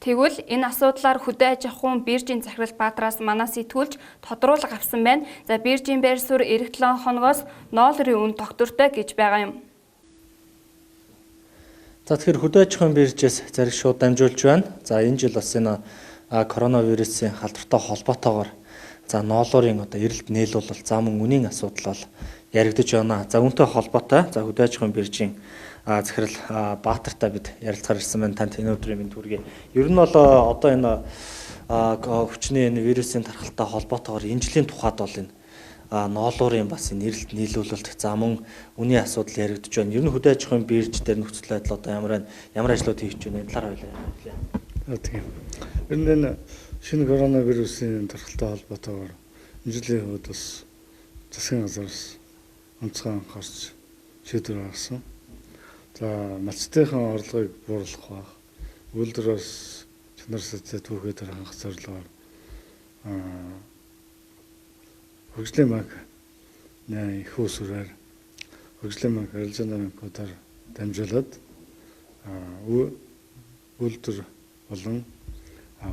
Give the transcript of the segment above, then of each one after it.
Тэгвэл энэ асуудлаар хөдөө аж ахуйн биржийн захирал Баатараас манаас итгүүлж тодруулга авсан байна. За биржийн байр суурь эх 7 хоногоос $ын үн тогтвортой гэж байгаа юм. За тэгэхээр хөдөө аж ахуйн биржээс зариг шууд дамжуулж байна. За энэ жил бас энэ коронавирусын халдвартай холбоотойгоор за ноолуурын эрэлт нийлүүлэлт зам үнийн асуудал бол яригдж байна. За үүнтэй холбоотой за хөдөө аж ахуйн биржийн захирал Баатартай бид ярилцахаар ирсэн байна. Танд энэ өдрийн мэнд хүргэе. Ер нь бол одоо энэ хүчний энэ вирусын тархалтай холбоотойгоор энэ жилийн тухайд бол энэ ноолуурын бас энэ эрэлт нийлүүлэлт за мөн үнийн асуудал яригдж байна. Ер нь хөдөө аж ахуйн бирж дээр нөхцөл байдал одоо ямар ажлууд хийж байна? Энэ талаар ойлаа. Тийм. Ер нь энэ шинэ коронавирусын тархалтай холбоотойгоор энэ жилийн хувьд бас засгийн газраас онцгой анхаарч шийдвэр гаргасан. За малчтынхаа орлогыг бууруулах баг. Үйлдвэрээс чанар сэтэд түүхээ дээр хангах зорилгоор хөгжлийн банк их усураар хөгжлийн банк арилжааны банкудаар дамжуулаад үйлдвэр болон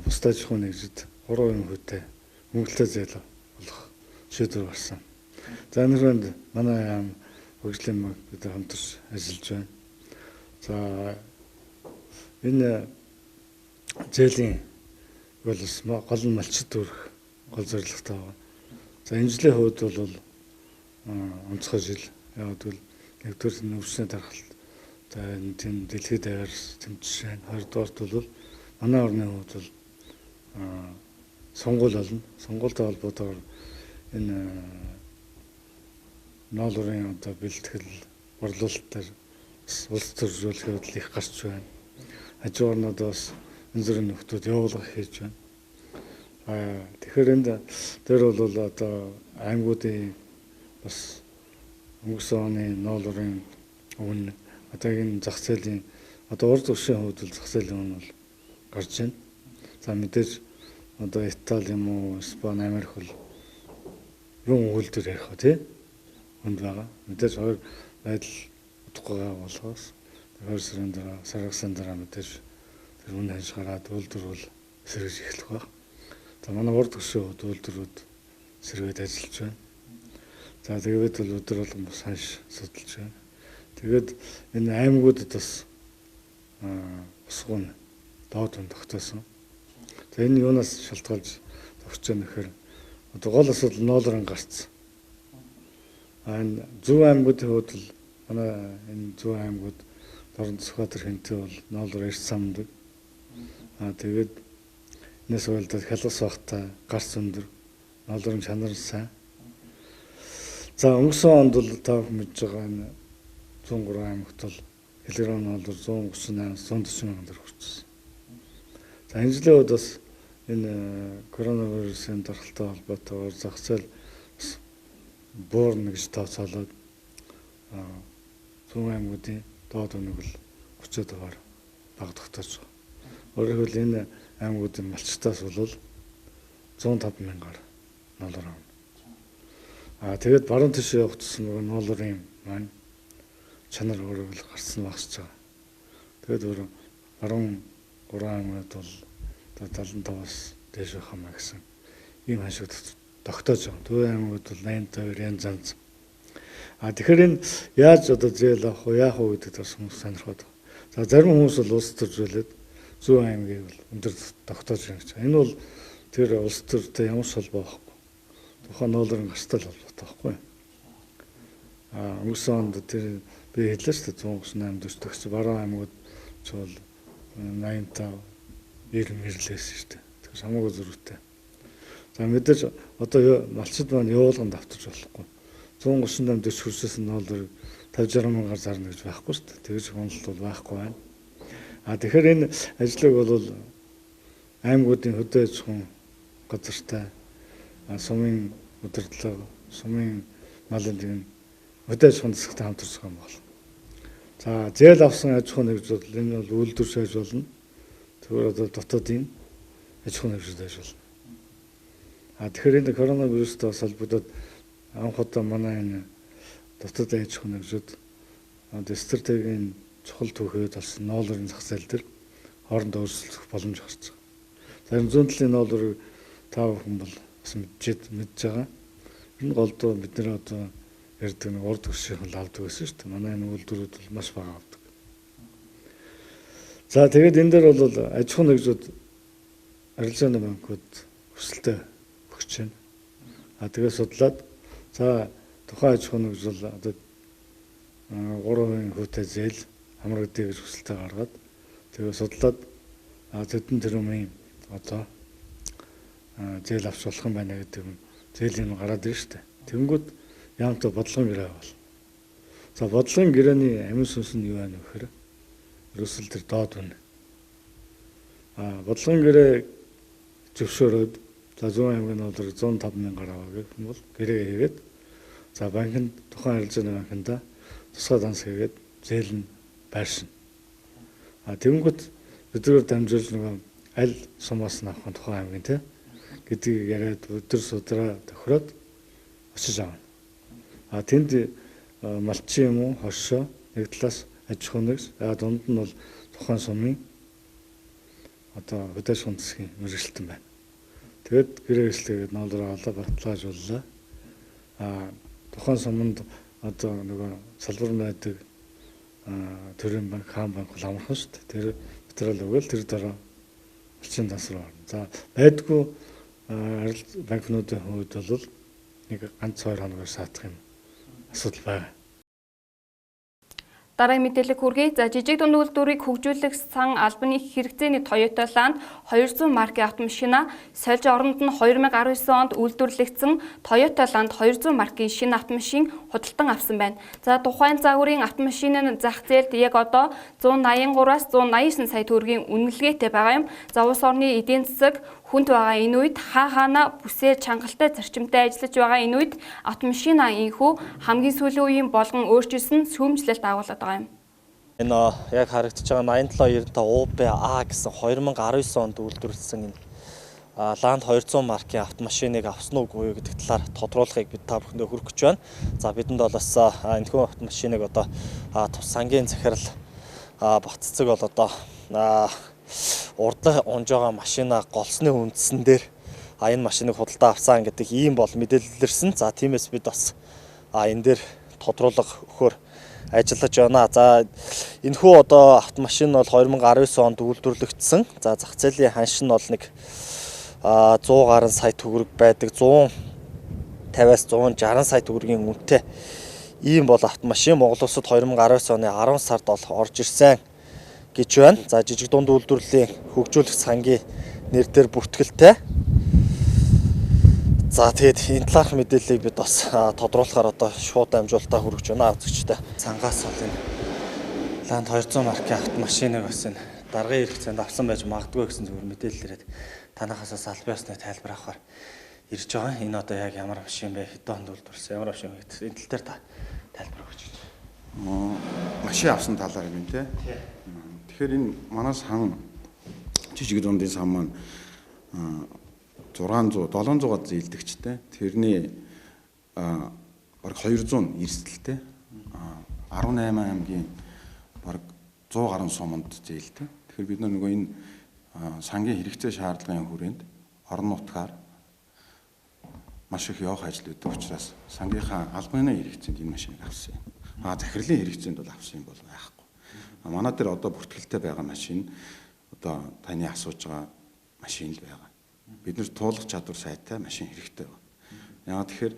бусдад аж ахуйн нэгжид 3% хүнтэй мөнгөлтэй зээл болох шийдвэр гарсан. За энэ хүрээнд манай яам хөгжлийн банк бид хамтарч ажиллаж байна. За энэ зээлийн бол гол нь малчид төрөх гол зорилготой байна. За энэ жилийн хувьд бол онцгой жил. Яг бол нэгдүгээр нөвчний тархалт за энэ тийм дэлхийд даяар тэмцэж байна. Хоёрдугаарт бол манай орны хувьд бол сонгуул болно. Сонгуультай холбоотойгоор энэ ноолуурын одоо бэлтгэл борлуулалт дээр улс төржүүлэх хөдөл их гарч байна. Хажуурнууд бас энэ зэрэг нөхдүүд явуулга хийж байна. Тэгэхээр энд дээр бол одоо аймагуудын бас өнгөрсөн оны ноолуурын өмнө одоогийн зах зээлийн одоо урд үеийн хувьд зах зээлийн өмнө бол гарч байна. За мэдээж одоо Итали юм уу, Испани, Америк бол юун үйлдвэр ярих тий хүнд байгаа. Мэдээж хоёр байдал утгагаа болохоос 2 сарын дараа саргасан дараа мэдээж тэр үн ханш гараад үйлдвэр бол сэргэж эхлэх баг. За манай урд үеийн хувьд үйлдвэрүүд сэргээд ажиллаж байна. За тэгээд бол өдөр болгон бас ханш судалж байна. Тэгээд энэ аймагуудад бас усгын доод үн тогтоосон. За энэ юунаас шалтгаалж тогтож байна гэхээр одоо гол асуудал ноолуурын гарц. Энэ зөв аймагуудын хувьд л манай энэ зөв аймагуд Дорн Сүхбаатар хэмтээ бол ноолуур эрс самдаг. Тэгээд энэс үйлдэл хялгас багтаа гарц өндөр ноолуурын чанар сайн. За өнгөрсөн онд бол та мэдж байгаа энэ 103 аймагт бол хэлгэрэн ноолуур 138-140 мянган төгрөг хүрсэн. За энэ жилийн хувьд бас энэ коронавирусын тархалтай холбоотойгоор зах зээл бас буурна гэж тооцоолоод 100 аймагуудын доод үнэг л 30%-аар бага тогтоож байгаа. Өөрөөр хэлбэл энэ аймагуудын малчтаас бол 105 мянгаар ноолуур авна. Тэгээд баруун тийш явах тусам ноолуурын маань чанар өөрөөр гарсан багсж байгаа. Тэгээд өөр баруун 3 аймагт бол 75-аас дээш байх юмаа гэсэн ийм хашиг тогтоож байгаа. Төв аймагт бол 82 янз янз. Тэгэхээр энэ яаж одоо зээл авах вэ, яах вэ гэдэг бас хүмүүс сонирхоод байна. За зарим хүмүүс бол улс төржүүлээд зүүн аймгийг бол өндөр тогтоож байна гэж. Энэ бол тэр улс төртэй ямар ч холбоо байхгүй. Тухайн ноолуурын гарцтай холбоотой байхгүй. Өнгөрсөн онд тэр би хэллээ шүү дээ 138 40 төгс баруун аймагуд ч бол 85 90 мэрлээс шүү дээ. Тэгэхээр хамаагүй зөрүүтэй. За мэдээж одоо малчид маань явуулганд автаж болохгүй. 138 40 хүрсээс нь ноолуурыг 50-60 мянгаар зарна гэж байхгүй шүү дээ. Тэгж хоноолт бол байхгүй байна. Тэгэхээр энэ ажлыг бол аймагуудын хөдөө аж ахуйн газартай сумын удирдлага, сумын малын дэглэм хөдөө аж ахуйн засагтай хамтарч байгаа юм бол. За зээл авсан аж ахуйн нэгжүүд энэ бол үйлдвэр шааж болно. Тэгвэл одоо дотоодын аж ахуйн нэгжүүд аж болно. Тэгэхээр энэ коронавирустай бас холбогдоод анх удаа манай энэ дотоод аж ахуйн нэгжүүд стратегийн чухал түүхийд болсон ноолуурын зах зээл дээр хоорондоо өрсөлдөх боломж гарч байгаа. За энэ зүүн талын ноолорыг та бүхэн бол бас мэдж байгаа. Энэ голдуу бид нэр одоо ярьдаг нэг урд өсөхийн хөл авдаг гэсэн шүү дээ. Манай энэ үйлдвэрүүд бол маш бага авдаг. За тэгээд энэ дээр бол аж ахуйн нэгжүүд арилжааны банкуд өсөлтөө өгч байна. Тэгээд судлаад за тухайн аж ахуйн нэгж бол одоо 3% хүүтэй зээл хамрагдъя гэж өсөлтөө гаргаад тэгээд судлаад тэдэн тэрүүмийн одоо зээл авч болох юм байна гэдэг юм. Зээлийн нь гараад ирж штэ. Тэнгүүд яамтай бодлогын гэрээ бол. За бодлогын гэрээний амин сүнс нь юу байна вэ гэхээр ерөөсөл тэр доод үнэ. Бодлогын гэрээ зөвшөөрөөд за 100 аймгийн нолор 105 мянган гараа гэх юм бол гэрээ хийгээд за банкнд тухайн арилжааны банкнда тусгай данс хийгээд зээл нь байршина. Тэнгүүд өдрөөр дамжуулж нөгөө аль сумаас нь авах тухайн аймгийн те гэдгийг яриад өдөр судраа тохироод очиж авна. Тэнд малчин юм уу хошоо нэг талаас аж ахуйн нэгж дунд нь бол тухайн сумын одоо хөдөөж шун засгийн мэргэжилтэн байна. Тэгэд гэрээ хэслэгээд ноолроо олоо баталгаажууллаа. Тухайн суманд одоо нөгөө салбар найдаг төрийн банк, хаан банк бол амархан шүү дээ. Тэр материал өгөөл тэр дараа малчин данс руу орно. За байдгүй банкнуудын хувьд бол нэг ганц 2 хоногор саадах юм асуудал байна. Дараагийн мэдээлэл хүргэе. За жижиг дунд үйлдвэрийг хөгжүүлэх сан албаны хэрэгцээний Toyota Land 200 маркийн автомашина сольж оронд нь 2019 онд үйлдвэрлэгдсэн Toyota Land 200 маркийн шинэ автомашин худалдан авсан байна. За тухайн загварын автомашин нь зах зээлд яг одоо 183-аас 189 сая төгрөгийн үнэлгээтэй байгаа юм. За улс орны эдийн засаг хүнд байгаа энэ үед хаана бүсээр чангалтай зарчимтай ажиллаж байгаа энэ үед автомашина инхүү хамгийн сүүлийн үеийн болгон өөрчилсөн сүмжлэлт агуулдаг байгаа юм. Энэ яг харагдаж байгаа 8795 UB-A гэсэн 2019 онд үйлдвэрлэсэн энэ Land 200 маркийн автомашиныг авсан уу юу гэдэг талаар тодруулахыг бид та бүхэндээ хүргэх гэж байна. За бидэнд бол бас энэхүү автомашиныг одоо тус сангийн захирал батцэг бол одоо урдлаа унж байгаа машина голсны үндсэн дээр энэ машиныг худалдаа авсан гэдэг ийм бол мэдээлэлэрсэн. За тиймээс бид бас энэ дээр тодруулга өгөхөөр ажиллаж байна. За энэхүү одоо автомашин бол 2019 онд үйлдвэрлэгдсэн. За зах зээлийн ханш нь бол нэг 100 гаруй сая төгрөг байдаг. 150-аас 160 сая төгрөгийн үнэтэй ийм бол автомашин Монгол улсад 2019 оны 10 сард бол орж ирсэн гэж байна. За жижиг дунд үйлдвэрлэлийн хөгжүүлэх сангийн нэр дээр бүртгэлтэй. За тэгээд энэ талаарх мэдээллийг бид бас тодруулахаар одоо шууд амжуулалтаа хүргэж байна үзэгчтэй. Цангаас бол энэ Land 200 маркийн автомашиныг бас энэ даргын хэрэгцээнд авсан байж магадгүй гэсэн зүгээр мэдээлэл ирээд танахаас албан ёсны тайлбар авахаар ирж байгаа. Энэ одоо яг ямар машин бэ? Хэдэн хонд үйлдвэрлэсэн ямар машин вэ гэдэг энэ тал дээр та тайлбар өгч байна. Машин авсан талаар юм тий. Тэгэхээр энэ манай сан жижиг дундын сан маань 700-аад зээлдэгчтэй. Тэрний бараг 200 эрсдэлтэй. 18 аймгийн бараг 100 гаруй суманд зээлтэй. Тэгэхээр бид нөгөө энэ сангийн хэрэгцээ шаардлагын хүрээнд орон нутгаар маш их явах ажил үүдэг учраас сангийнхаа албаны хэрэгцээнд энэ машиныг авсан юм. Захирлын хэрэгцээнд бол авсан юм бол байхгүй. Манай дээр одоо бүртгэлтэй байгаа машин одоо таны асууж байгаа машин л байгаа. Бид нар туулах чадвар сайтай машин хэрэгтэй байна. Яагаад тэгэхээр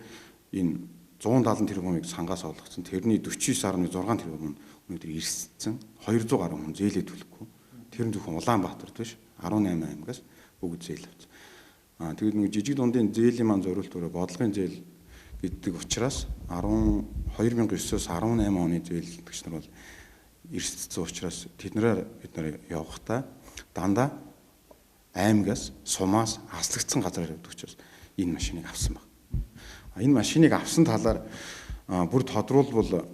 энэ 170 тэрбумыг сангаас олгоцсон. Тэрний 49.6 тэрбум нь өнөөдөр эрсдсэн. 200 гаруй хүн зээлээ төлөхгүй. Тэр нь зөвхөн Улаанбаатарт биш 18 аймгаас бүгд зээл авсан. Тэгээд нэг жижиг дундын зээлийн маань зориулт өөрөө бодлогын зээл гэдэг учраас 2009-оос 18 оны зээлдэгч нар бол эрсдсэн учраас бид нар явахдаа дандаа аймгаас сумаас хаслагдсан газараар явдаг учраас энэ машиныг авсан баг. Энэ машиныг авсан талаар бүр тодруулбал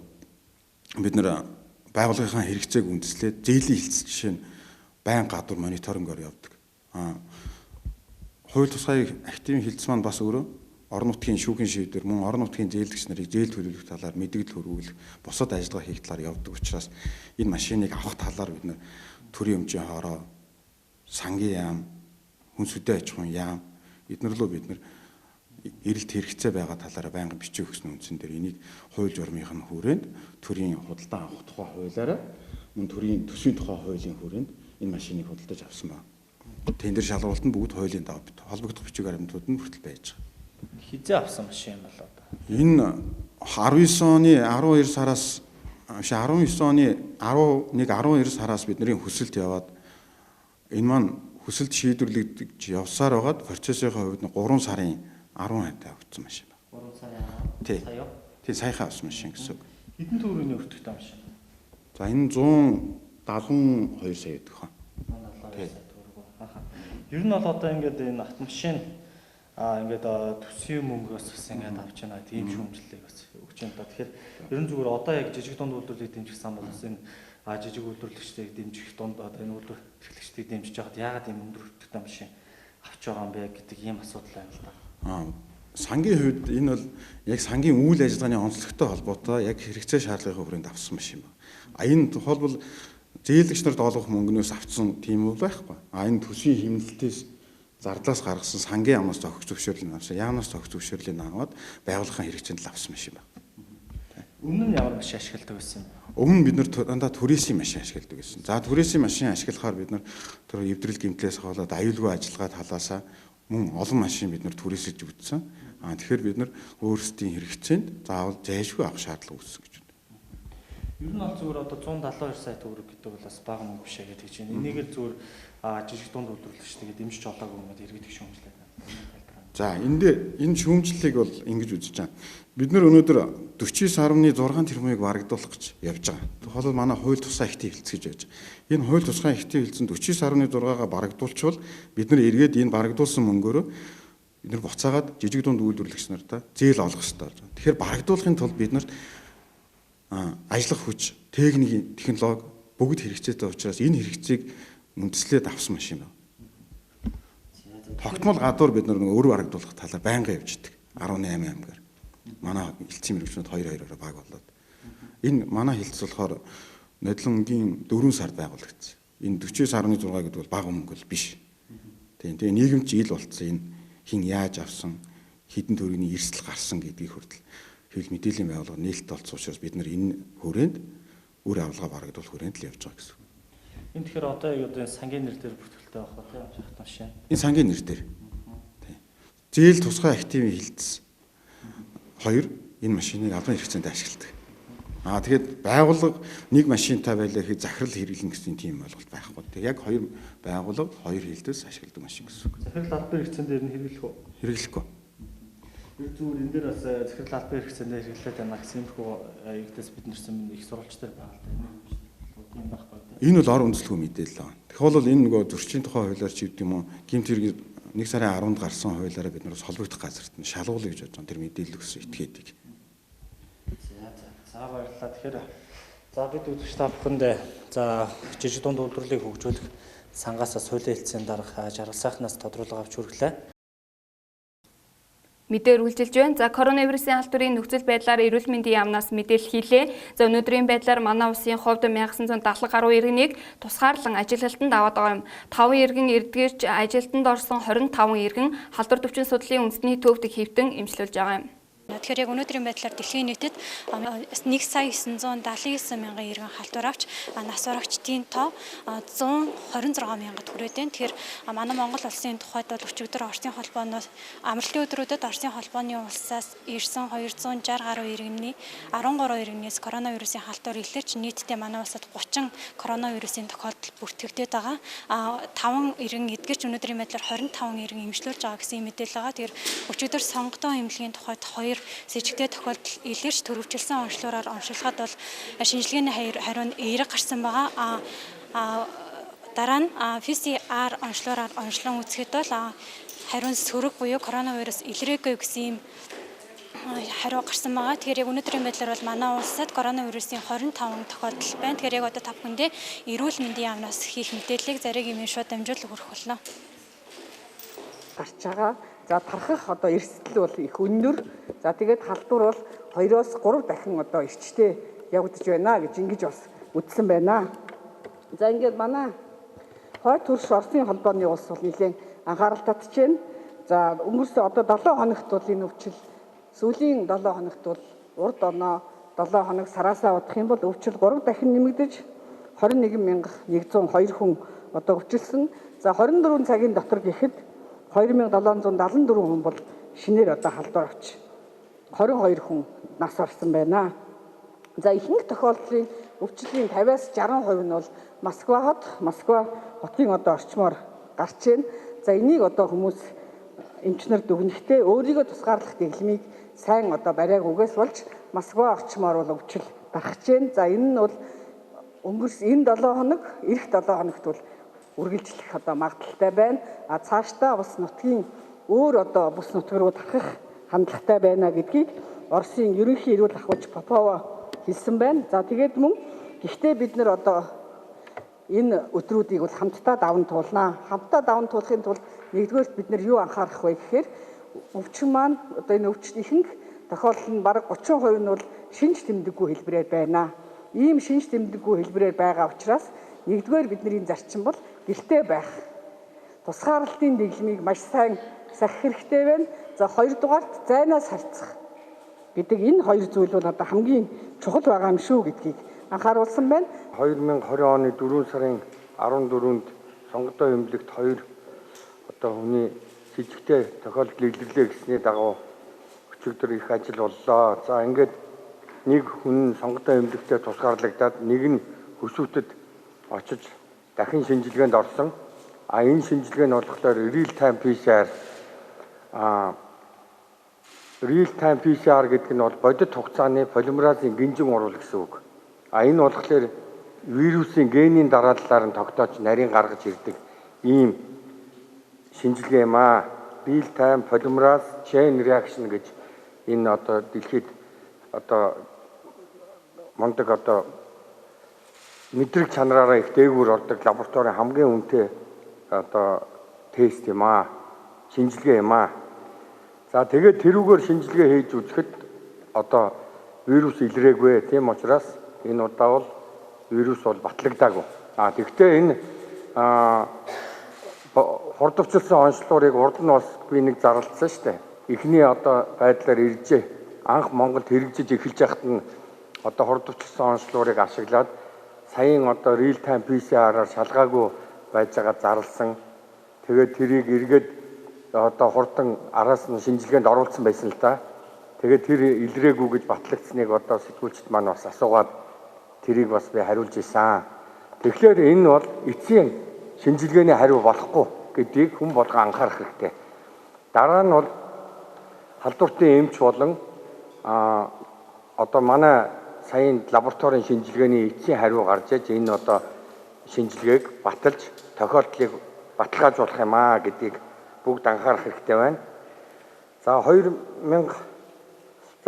бид нар байгууллагынхаа хэрэгцээг үндэслээд зээлийн хилцэл жишээ нь байн гадуур мониторингоор явдаг. Хууль тусгай активын хилцэл маань бас өөрөө орон нутгийн шүүхийн шийдвэр мөн орон нутгийн зээлдэгч нарыг зээл төлөвлөх талаар мэдээлэл хөрвүүлэх бусад ажиллагаа хийх талаар явдаг учраас энэ машиныг авах талаар бид нэр төрийн өмчийн хоороо сангийн яам, хүнс үдэ аж ахуйн яам эднэрлөө бид нар эрэлт хэрэгцээ байгаа талаараа байнга бичиг өгсөн үндсэн дээр энийг хууль журмынх нь хүрээнд төрийн худалдаа авах тухай хуулиараа мөн төрийн төсвийн тухай хуулийн хүрээнд энэ машиныг худалдаж авсан байна. Тендер шалгуулалт нь бүгд хуулийн дагуу холбогдох бичиг баримтууд нь хүртэл байж байгаа. Хизээ авсан машин юм болоо да. Энэ 19 оны 12 сараас 19 оны 11 12 сараас бидний хүсэлт яваад энэ маань хүсэлт шийдвэрлэгдэж явсаар байгаад процессын хувьд 3 сарын 10-нд авсан машин байна. 3 сарын 10. Сая. Тий, саяхан авсан машин гэсэн үг. Хэдэн төгрөгийн өртөгтэй машин? За энэ 172 сая гэдэг хаа. 172 сая төгрөг. Ер нь бол одоо ингээд энэ автомашин ингээд төсвийн мөнгөөс бас ингээд авч яана тийм шүүмжлэлийг бас өгч байна та. Тэгэхээр ер нь зүгээр одоо яг жижиг дунд үйлдвэрлэлийг дэмжих сан бол бас энэ жижиг үйлдвэрлэгчдийг дэмжих дунд одоо энэ үйлдвэр эрхлэгчдийг дэмжиж байгаад яагаад ийм өндөр өртөгтэй машин авч байгаа юм бэ гэдэг ийм асуудал байна л да. Сангийн хувьд энэ бол яг сангийн үйл ажиллагааны онцлогтой холбоотой яг хэрэгцээ шаардлагын хүрээнд авсан машин байна. Энэ тухайлбал зээлэгч нарт олгох мөнгнөөс авсан тийм үйл байхгүй. Энэ төсвийн хэмнэлтээс зардлаас гаргасан сангийн яамнаас зохих зөвшөөрлийг авсан. Яамнаас зохих зөвшөөрлийг аваад байгууллагын хэрэгцээнд л авсан машин байна. Өмнө нь ямар машин ашигладаг байсан юм? Өмнө бид нар дандаа түрээсийн машин ашигладаг байсан. За түрээсийн машин ашиглахаар бид нар тэр эвдрэл гэмтлээс хаваад аюулгүй ажиллагаа талаасаа мөн олон машин бид нар түрээсэлж үтсэн. Тэгэхээр бид нар өөрсдийн хэрэгцээнд заавал зайлшгүй авах шаардлага үүссэн гэж байна. Ер нь бол зүгээр одоо 172 сая төгрөг гэдэг бол бас бага мөнгө биш гэж хэлж байна. Энийг л зүгээр жижиг дунд үйлдвэрлэгчдийг дэмжиж олоогүй юм уу иргэдэг шүүмжлээд байна. За энэ шүүмжлэлийг бол ингэж үзэж байна. Бид нар өнөөдөр 49.6 тэрбумыг барагдуулах гэж явж байгаа. Тухайлбал манай хууль тусгай ихтэй хилцэж гэж байж байгаа. Энэ хууль тусгай ихтэй хилцэн 49.6-га барагдуулчвал бид нар эргээд энэ барагдуулсан мөнгөөрөө бид нар буцаагаад жижиг дунд үйлдвэрлэгч нартаа зээл олгох хэрэгтэй болж байна. Тэгэхээр барагдуулахын тулд бид нарт ажиллах хүч, техникийн технологи бүгд хэрэгцээтэй учраас энэ хэрэгцээг үндэслээд авсан машин байна. Тогтмол гадуур бид нар өөр барагдуулах талаар байнга явж идэг. 18 аймгаар. Манай хилцэн мэрэгчнүүд 2-2-ороо баг болоод. Энэ манай хилцс болохоор нодлонгийн 4 сард байгуулагдсан. Энэ 49.6 гэдэг бол бага мөнгө бол биш. Тэгээ нийгэмч ил болцсон энэ хин яаж авсан, хэдэн төгрөгийн эрсдэл гарсан гэдгийг хүртэл хэвлэл мэдээллийн байгууллага нээлттэй болсон учраас бид нар энэ хүрээнд үр авалгаа барагдуулах хүрээнд л явж байгаа гэсэн. Энэ тэгэхээр одоо яг энэ сангийн нэр дээр бүртгэлтэй байх тийм жахт машин. Энэ сангийн нэр дээр. Тийм. Зээл тусгай активын хилцс 2 энэ машиныг албан хэрэгцээнд ашигладаг. Тэгээд байгууллага нэг машинтай байлаа гэхэд захирал хэрэглэн гэсэн тийм ойлголт байхгүй. Тэг яг 2 байгууллага 2 хилдээс ашигладаг машин гэсэн үг. Захирал албан хэрэгцээнд дээр нь хэрэглэх үү? Хэрэглэхгүй. Зүгээр энэ дээр бас захирал албан хэрэгцээнд хэрэглээд байна гэсэн юмхүү ягдас бид нэрсэн их сурвалжтай байгаа л да. Тийм байхгүй. Энэ бол ор үндэслэгүй мэдээлэл байна. Тэгэхээр бол энэ нөгөө зөрчлийн тухай хуулиар ч гэдэг юм уу, гэмт хэрэг 1 сарын 10-нд гарсан хуулиараа бид нар холбогдох газарт нь шалгуулъя гэж бодсон. Тэр мэдээлэл өгсөн этгээдэг. За баярлалаа. Тэгэхээр бид үзэгч та бүхэнд жижиг дунд үйлдвэрлэлийг хөгжүүлэх сангаас соёлын хэлтсийн дарга жаргал сайхнаас тодруулга авч хүргэлээ. Мэдээ үргэлжилж байна. За коронавирусын халдварын нөхцөл байдлаар эрүүл мэндийн яамнаас мэдээлэл хийлээ. За өнөөдрийн байдлаар манай улсын хувьд 1970 гаруй иргэнийг тусгаарлан ажилтнанд аваад байгаа юм. 5 иргэн эрдгэрч ажилтнанд орсон 25 иргэн халдвар төвчин судлалын үндэсний төвд хэвтэн эмчилүүлж байгаа юм. Тэгэхээр яг өнөөдрийн байдлаар дэлхийн нийтэд 1,979 мянган иргэн халдвар авч нас барагчдын тоо 126 мянгад хүрээд байна. Тэгэхээр манай Монгол улсын тухайд бол өчигдөр Оросын холбооноос амралтын өдрүүдэд Оросын холбооны улсаас ирсэн 260 гаруй иргэний 13 иргэнээс коронавирусын халдвар илэрч нийтдээ манай улсад 30 коронавирусын тохиолдол бүртгэгдээд байгаа. 5 иргэн эдгэрч өнөөдрийн байдлаар 25 иргэн эмчлүүлж байгаа гэсэн мэдээлэл байгаа. Тэгэхээр өчигдөр сонгогдсон эмнэлгийн тухайд 2 сэжигтэй тохиолдол илэрч төрөвчлсөн онцлогоор онцлоход бол шинжилгээний хариу нь эерэг гарсан байгаа. Дараа нь PCR онцлогоор онцлон үзэхэд бол хариу нь сөрөг буюу коронавирус илрээгүй гэсэн юм хариу гарсан байгаа. Тэгэхээр яг өнөөдрийн байдлаар бол манай улсад коронавирусын 25 тохиолдол байна. Тэгэхээр яг одоо та бүхэндээ эрүүл мэндийн яамнаас хийх мэдээллийг зариг юм шууд дамжуулан хүргэх болно. Гарч байгаа. За тархах одоо эрсдэл бол их өндөр. За тэгээд халдвар бол 2-оос 3 дахин одоо эрчтэй явагдаж байна гэж ингэж бас үздсэн байна. За ингээд манай Хойд хөрш Оросын холбооны улс бол нэлээд анхаарал татж байна. За өнгөрсөн одоо 7 хоногт бол энэ өвчил сүүлийн 7 хоногт бол урд оноо 7 хоног сараасаа удах юм бол өвчил 3 дахин нэмэгдэж 21,102 хүн одоо өвчлсөн. За 24 цагийн дотор гэхэд 2774 хүн бол шинээр одоо халдвар авч 22 хүн нас орсон байна. За ихэнх тохиолдлын өвчлөлийн 50-аас 60% нь бол Москва хотын одоо орчмоор гарч байна. За энийг одоо хүмүүс эмчнэр дүгнэхдээ өөрийгөө тусгаарлах дэглэмийг сайн одоо бариагүйгээс болж Москва орчмоор бол өвчл барахж байна. За энэ нь бол өнгөрсөн энэ 7 хоног, эх 7 хоногт бол үргэлжлэх одоо магадaltaй байна. А цаашдаа бас нутгийн өөр одоо бус нутг руу тархах хандлагатай байна гэдгийг Оросын ерөнхий эрүүл ахуйч Попова хэлсэн байна. За тэгээд мөн гэхдээ бид нар одоо энэ өдрүүдийг бол хамтдаа даван туулнаа. Хамтдаа даван туулахын тулд нэгдүгээрт бид нар юу анхаарах вэ гэхээр өвчин маань одоо энэ өвчин ихэнх тохиолдол нь бараг 30% нь бол шинж тэмдэггүй хэлбэрээр байна. Ийм шинж тэмдэггүй хэлбэрээр байгаа учраас нэгдүгээр бидний зарчим бол гэртээ байх. Тусгаарлалтын дэглэмийг маш сайн сахих хэрэгтэй байна. За хоёрдугаарт зайнаас харьцах гэдэг энэ хоёр зүйл бол одоо хамгийн чухал байгаа юм шүү гэдгийг анхааруулсан байна. 2020 оны 4 сарын 14-нд сонгогдоо эмнэлэгт 2 одоо хүний с ิจ гтэй тохиолдол илэрлээ гэсний дагуу өчигдөр их ажил боллоо. За ингээд нэг хүн сонгогдоо эмнэлэгтээ тусгаарлагдаад нэг нь хөшүүтэд очиж дахин шинжилгээнд орсон. Энэ шинжилгээ нь болохоор real time PCR гэдэг нь бол бодит хугацааны полимеразын гинжин урвал гэсэн үг. Энэ болохоор вирусын генийн дарааллаар нь тогтоож нарийн гаргаж ирдэг ийм шинжилгээ юм аа. Real time polymerase chain reaction гэж энэ одоо дэлхийд одоо мондөг одоо мэдрэг чанараараа их дээгүүр ордог лабораторийн хамгийн үнэтэй одоо тест юм аа. Шинжилгээ юм аа. За тэгээд тэрүүгээр шинжилгээ хийж үзэхэд одоо вирус илрээгүй. Тийм учраас энэ удаа бол вирус бол батлагдаагүй. Тэгвэл энэ хурдвчилсан онцлогыг урд нь бас би нэг зарласан шүү дээ. Эхний одоо байдлаар иржээ. Анх Монголд хэрэгжиж эхэлж байхад нь одоо хурдвчилсан онцлогыг ашиглаад саяын одоо real time PCR-аар шалгаагүй байж байгаа зарласан. Тэгээд тэрийг эргээд одоо хурдан араас нь шинжилгээнд оруулсан байсан л да. Тэгээд тэр илрээгүй гэж батлагдсныг одоо сэтгүүлчд маань бас асуугаад тэрийг бас би хариулж исэн. Тэгэхээр энэ бол эцсийн шинжилгээний хариу болохгүй гэдгийг хүн болго анхаарах хэрэгтэй. Дараа нь бол халдвартын эмч болон одоо манай саяын лабораторийн шинжилгээний эцсийн хариу гарч иж энэ одоо шинжилгээг баталж тохиолдлыг баталгаажуулах юм аа гэдгийг бүгд анхаарах хэрэгтэй байна. За 2000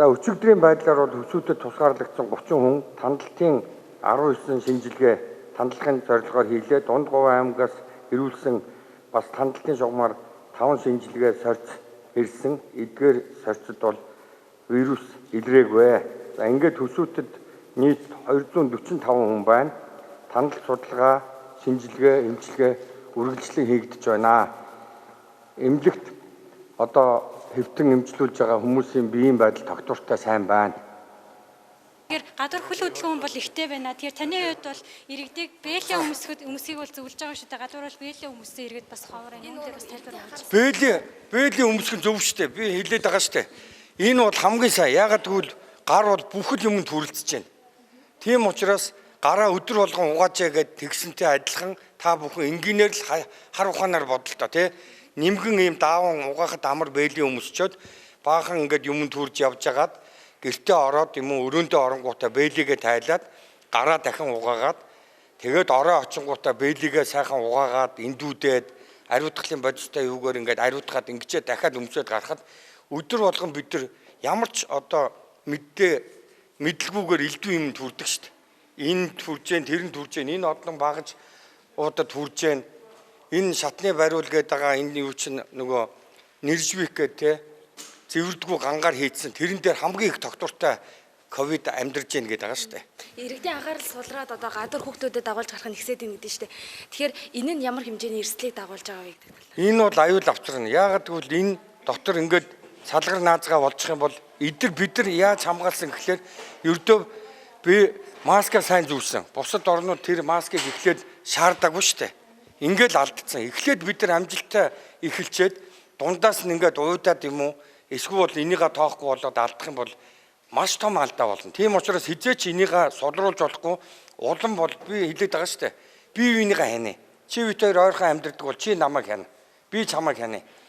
өчигдрийн байдлаар бол хөшүүтэд тусгаарлагдсан 30 хүн тандалтын 19 шинжилгээ тандлагын зорилгоор хийлээ. Дунд Говь аймгаас ирүүлсэн бас тандалтын шугамар 5 шинжилгээ сорьц ирсэн. Эдгээр сорьцод бол вирус илрээгүй. За ингээд хөшүүтэд нийт 245 хүн байна. Тандалт судалгаа, шинжилгээ, эмчилгээ үргэлжлэн хийгдэж байна. Эмнэлэгт одоо хэвтэн эмчлүүлж байгаа хүмүүсийн биеийн байдал тогтвортой сайн байна. Тэгэхээр гадуур хөл хөдөлгөөн бол ихтэй байна. Тэгэхээр таны хувьд бол иргэдэг бэлээ өмсгийг бол зөвлөж байгаа шүү дээ. Гадуур бол бэлээ өмсөө иргэд бас ховор энэ дээр бас тайлбар өгөөч. Бэлээ өмсөх нь зөв шүү дээ. Би хэлээд байгаа шүү дээ. Энэ бол хамгийн сайн. Яагаад гэвэл гар бол бүхэл юмд хүрэлцэж байна. Тийм учраас гараа өдөр болгон угаажээ гэд тэгсэнтэй адилхан та бүхэн энгийнээр л хар ухаанаар бодолтой тий. Нимгэн ийм дааван угаахад амар бэйлийн өмсчөөд баахан ингээд юмд хүрж явж агаад гэртээ ороод юм уу өрөөндөө оронгуудаа бэйлигээ тайлаад гараа дахин угаагаад тэгээд ороо очингуудаа бэйлигээ сайхан угаагаад эндүүдээд ариутгалын бодистой юугаар ингээд ариутгаад ингэчээ дахиад өмсөд гарахад өдөр болгон бид нар ямар ч одоо мэдлгүйгээр элдв юм төрдөг шүү дээ. Энэ төрж जैन тэр нь төрж जैन энэ одлон багаж уудад төрж जैन энэ шатны бариул гээд байгаа энэ юу чинь нөгөө нэржвик гэдэг те зэвэрдгүү гангаар хийдсэн тэрэн дээр хамгийн их тогтвортой ковид амьдарч гин гэдэг байгаа шүү дээ. Иргэдийн анхаарал сулраад одоо гадар хүүхдүүдэд дагуулж гарах нь ихсээд байна гэдэг шүү дээ. Тэгэхээр энэ нь ямар хэмжээний эрсдлийг дагуулж байгаа вэ гэдэг талаар. Энэ бол аюул авчрна. Яагаад гэвэл энэ дотор ингээд салгар наазгаа болчих юм бол бид нар яаж хамгаалсан гэхлээр ердөө би маска сайн зүүсэн. Бусад орнууд тэр маскыг эхлээд шаардаагүй шүү дээ. Ингээд алдсан. Эхлээд бид нар амжилттай эхэлчээд дундаас нь ингээд уйдаад юм уу эсвэл энийгээ тоохгүй болоод алдах юм бол маш том алдаа болно. Тийм учраас хизээч энийгээ сулруулж болохгүй улам бол би хэлээд байгаа шүү дээ. Би энийгээ хянаа. Чи бид хоёр ойрхон амьдардаг бол чи намайг хянаа. Би чамайг хянаа.